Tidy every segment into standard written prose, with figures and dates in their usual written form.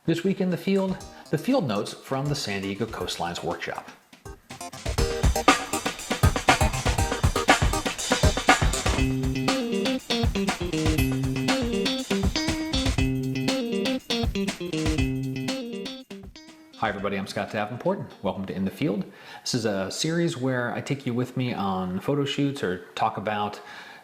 This week in the field notes from the San Diego Coastlines workshop. Hi everybody, I'm Scott Davenport. Welcome to In the Field. This is a series where I take you with me on photo shoots or talk about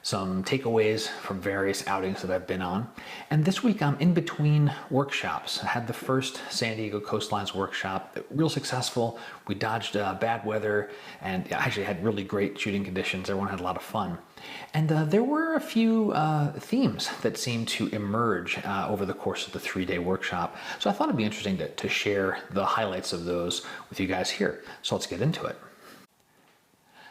some takeaways from various outings that I've been on. And this week I'm in between workshops. I had the first San Diego Coastlines workshop, real successful. We dodged bad weather and actually had really great shooting conditions. Everyone had a lot of fun. And there were a few themes that seemed to emerge over the course of the 3-day workshop. So I thought it'd be interesting to share the highlights of those with you guys here. So let's get into it.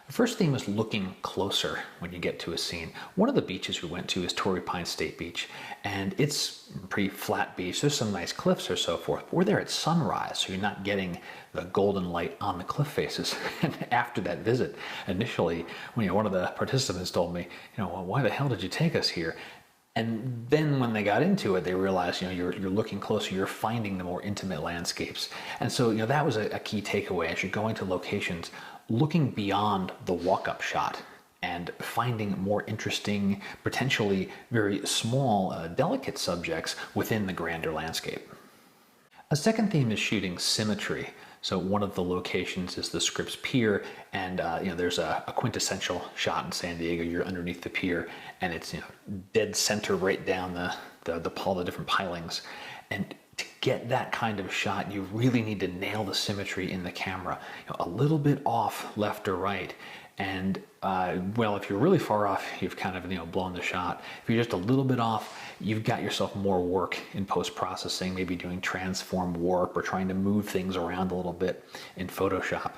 The first theme is looking closer when you get to a scene. One of the beaches we went to is Torrey Pines State Beach, and it's a pretty flat beach. There's some nice cliffs or so forth. But we're there at sunrise, so you're not getting the golden light on the cliff faces. And after that visit, initially, when one of the participants told me, well, why the hell did you take us here? And then when they got into it, they realized, you're looking closer, you're finding the more intimate landscapes. And so, that was a key takeaway as you're going to locations, looking beyond the walk-up shot and finding more interesting, potentially very small, delicate subjects within the grander landscape. A second theme is shooting symmetry. So one of the locations is the Scripps Pier, and there's a quintessential shot in San Diego. You're underneath the pier, and it's dead center right down all the different pilings. And to get that kind of shot, you really need to nail the symmetry in the camera. A little bit off left or right, and if you're really far off, you've kind of blown the shot. If you're just a little bit off, you've got yourself more work in post-processing, maybe doing transform warp or trying to move things around a little bit in Photoshop.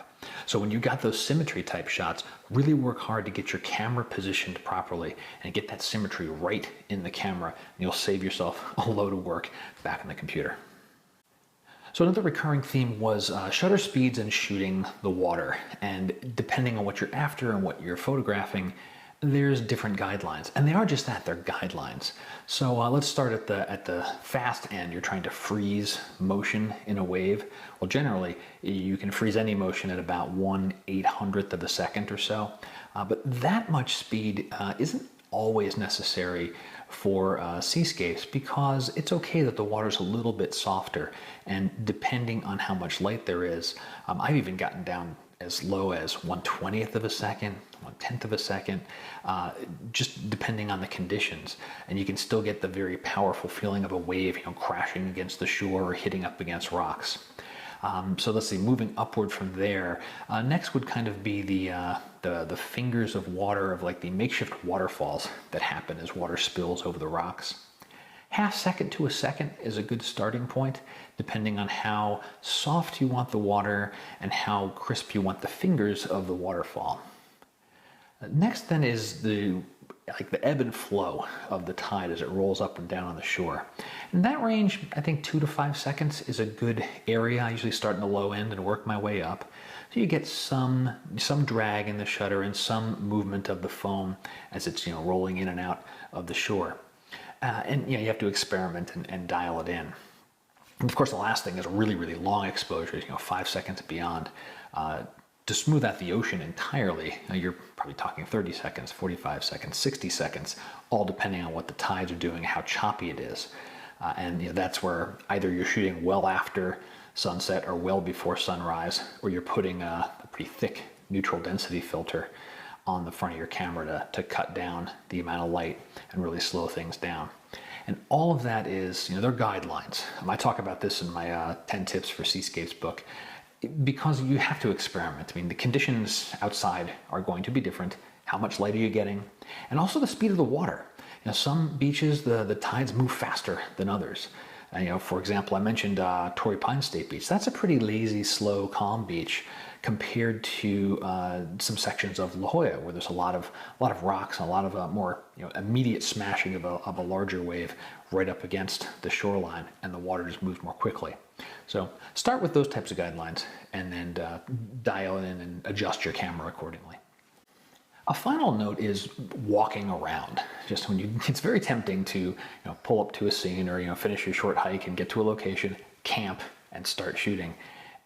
So when you got those symmetry type shots, really work hard to get your camera positioned properly and get that symmetry right in the camera, and you'll save yourself a load of work back in the computer. So another recurring theme was shutter speeds and shooting the water. And depending on what you're after and what you're photographing, there's different guidelines. And they are just that, they're guidelines. So let's start at the fast end. You're trying to freeze motion in a wave. Well, generally, you can freeze any motion at about 1/800th of a second or so. But that much speed isn't always necessary for seascapes, because it's okay that the water's a little bit softer, and depending on how much light there is, I've even gotten down as low as 1/20th of a second, 1/10th of a second, just depending on the conditions, and you can still get the very powerful feeling of a wave crashing against the shore or hitting up against rocks. So let's see, moving upward from there, next would kind of be the fingers of water of like the makeshift waterfalls that happen as water spills over the rocks. Half second to a second is a good starting point, depending on how soft you want the water and how crisp you want the fingers of the waterfall. Next then is the ebb and flow of the tide as it rolls up and down on the shore. In that range, I think 2 to 5 seconds is a good area. I usually start in the low end and work my way up. So you get some drag in the shutter and some movement of the foam as it's rolling in and out of the shore. And you have to experiment and dial it in. And of course, the last thing is really, really long exposures, 5 seconds and beyond. To smooth out the ocean entirely, you're probably talking 30 seconds, 45 seconds, 60 seconds, all depending on what the tides are doing, how choppy it is. And that's where either you're shooting well after sunset or well before sunrise, or you're putting a pretty thick neutral density filter on the front of your camera to cut down the amount of light and really slow things down. And all of that is, they're guidelines. I talk about this in my 10 Tips for Seascapes book, because you have to experiment. The conditions outside are going to be different. How much light are you getting? And also the speed of the water. Some beaches, the tides move faster than others. For example, I mentioned Torrey Pines State Beach. That's a pretty lazy, slow, calm beach compared to some sections of La Jolla, where there's a lot of rocks and a lot of more immediate smashing of a larger wave right up against the shoreline, and the water just moves more quickly. So start with those types of guidelines, and then dial in and adjust your camera accordingly. A final note is walking around. It's very tempting to pull up to a scene or finish your short hike and get to a location camp and start shooting.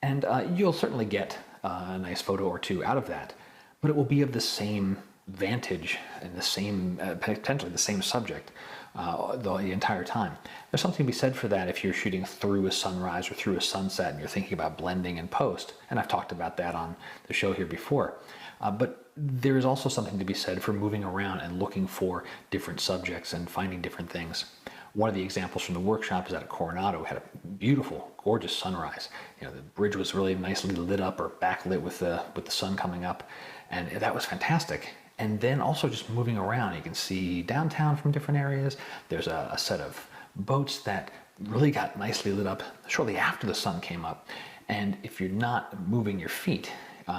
And you'll certainly get a nice photo or two out of that, but it will be of the same vantage and the same, potentially the same subject the entire time. There's something to be said for that if you're shooting through a sunrise or through a sunset and you're thinking about blending in post, and I've talked about that on the show here before. But there is also something to be said for moving around and looking for different subjects and finding different things. One of the examples from the workshop is out at Coronado. We had a beautiful, gorgeous sunrise. The bridge was really nicely lit up or backlit with the sun coming up, and that was fantastic. And then also just moving around, you can see downtown from different areas. There's a set of boats that really got nicely lit up shortly after the sun came up. And if you're not moving your feet,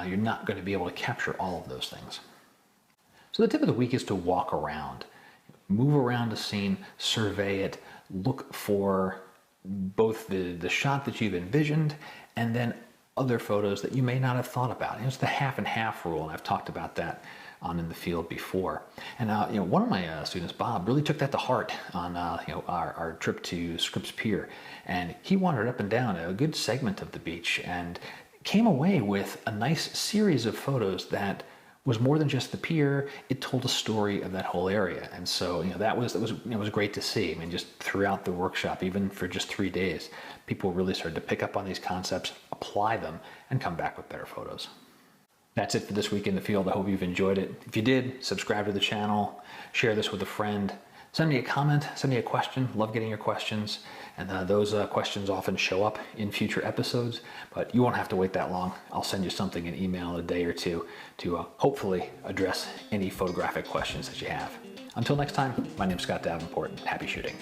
you're not going to be able to capture all of those things. So the tip of the week is to walk around. Move around a scene, survey it, look for both the shot that you've envisioned and then other photos that you may not have thought about. It's the half and half rule, and I've talked about that on In the Field before. And one of my students, Bob, really took that to heart on our trip to Scripps Pier, and he wandered up and down a good segment of the beach and came away with a nice series of photos that was more than just the pier. It told a story of that whole area, and so that was great to see. I mean, just throughout the workshop, even for just 3 days, people really started to pick up on these concepts, apply them, and come back with better photos. That's it for this week in the field. I hope you've enjoyed it. If you did, subscribe to the channel, share this with a friend, send me a comment, send me a question. Love getting your questions. And those questions often show up in future episodes, but you won't have to wait that long. I'll send you something in email in a day or two to hopefully address any photographic questions that you have. Until next time, my name's Scott Davenport. Happy shooting.